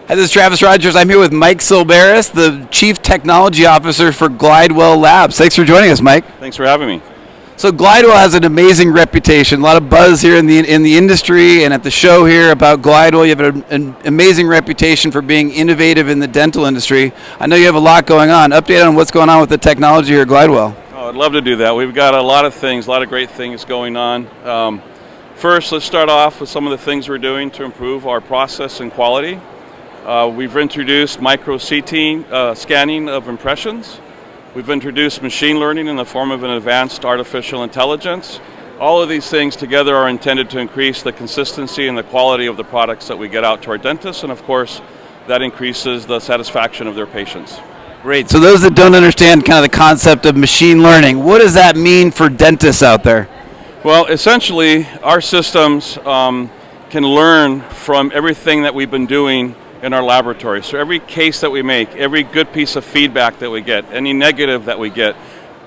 Hi, this is Travis Rogers. I'm here with Mike Silberis, the Chief Technology Officer for Glidewell Labs. Thanks for joining us, Mike. Thanks for having me. So Glidewell has an amazing reputation. A lot of buzz here in the industry and at the show here about Glidewell. You have an amazing reputation for being innovative in the dental industry. I know you have a lot going on. Update on what's going on with the technology here at Glidewell. Oh, I'd love to do that. We've got a lot of things, a lot of great things going on. First, let's start off with some of the things we're doing to improve our process and quality. We've introduced micro CT scanning of impressions. We've introduced machine learning in the form of an advanced artificial intelligence. All of these things together are intended to increase the consistency and the quality of the products that we get out to our dentists, and of course, that increases the satisfaction of their patients. Great. So those that don't understand kind of the concept of machine learning, what does that mean for dentists out there? Well, essentially, our systems can learn from everything that we've been doing in our laboratory. So every case that we make, every good piece of feedback that we get, any negative that we get,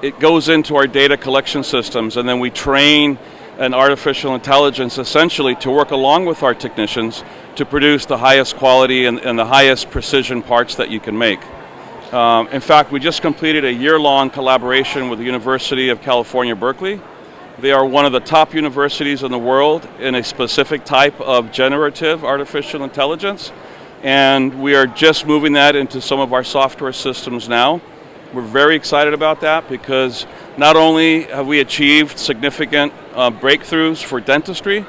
it goes into our data collection systems, and then we train an artificial intelligence essentially to work along with our technicians to produce the highest quality and the highest precision parts that you can make. In fact, we just completed a year-long collaboration with the University of California, Berkeley. They are one of the top universities in the world in a specific type of generative artificial intelligence. And we are just moving that into some of our software systems now. We're very excited about that because not only have we achieved significant breakthroughs for dentistry,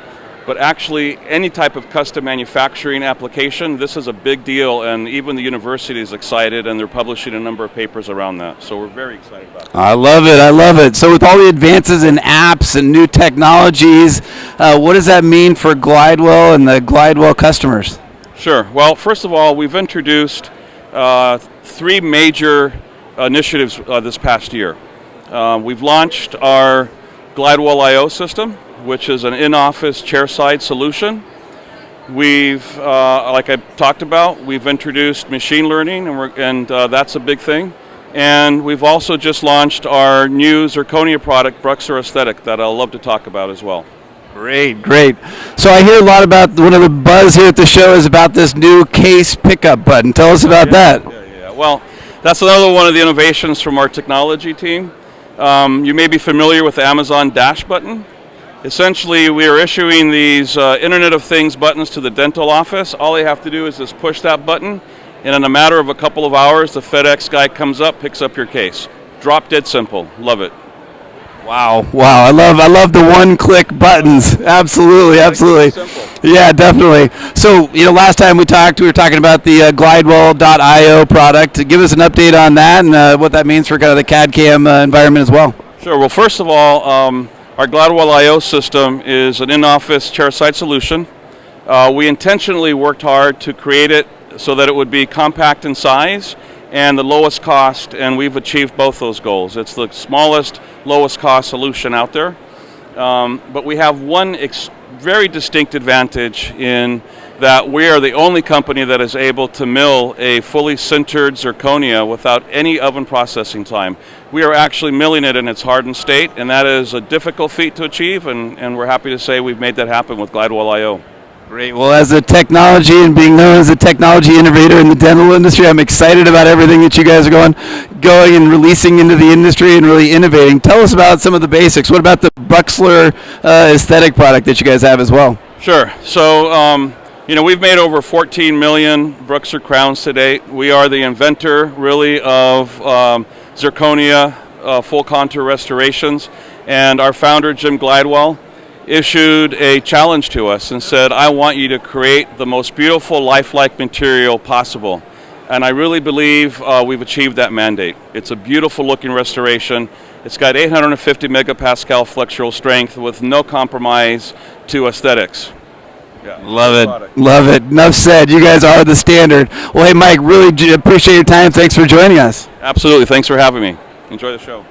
but actually any type of custom manufacturing application, this is a big deal, and even the university is excited, and they're publishing a number of papers around that. So we're very excited about it. I love it. I love it. So with all the advances in apps and new technologies, what does that mean for Glidewell and the Glidewell customers? Sure. Well, first of all, we've introduced three major initiatives this past year. We've launched our Glidewell I/O system, which is an in-office chairside solution. We've, like I talked about, we've introduced machine learning, and that's a big thing. And we've also just launched our new zirconia product, Bruxer Aesthetic, that I'll love to talk about as well. Great, great. So I hear a lot about one of the buzz here at the show is about this new case pickup button. Tell us about that. Yeah. Well, that's another one of the innovations from our technology team. You may be familiar with the Amazon Dash button. Essentially, we are issuing these Internet of Things buttons to the dental office. All they have to do is just push that button, and in a matter of a couple of hours, the FedEx guy comes up, picks up your case. Drop dead simple. Love it. Wow! I love the one-click buttons. Absolutely. Yeah, definitely. So, last time we were talking about the Glidewell.io product. Give us an update on that and what that means for kind of the CAD/CAM environment as well. Sure. Well, first of all, our Glidewell I/O system is an in-office chairside solution. We intentionally worked hard to create it so that it would be compact in size and the lowest cost, and we've achieved both those goals. It's the smallest, lowest cost solution out there. But we have one very distinct advantage in that we are the only company that is able to mill a fully sintered zirconia without any oven processing time. We are actually milling it in its hardened state, and that is a difficult feat to achieve, and we're happy to say we've made that happen with Glidewell I/O. Great. Well, as a technology and being known as a technology innovator in the dental industry, I'm excited about everything that you guys are going and releasing into the industry and really innovating. Tell us about some of the basics. What about the Bruxer aesthetic product that you guys have as well? Sure. So, we've made over 14 million Bruxer crowns to date. We are the inventor, really, of zirconia full contour restorations, and our founder, Jim Glidewell, issued a challenge to us and said, I want you to create the most beautiful lifelike material possible. And I really believe we've achieved that mandate. It's a beautiful looking restoration. It's got 850 megapascal flexural strength with no compromise to aesthetics. Yeah, love it. Enough said. You guys are the standard. Well, hey, Mike, really appreciate your time. Thanks for joining us. Absolutely. Thanks for having me. Enjoy the show.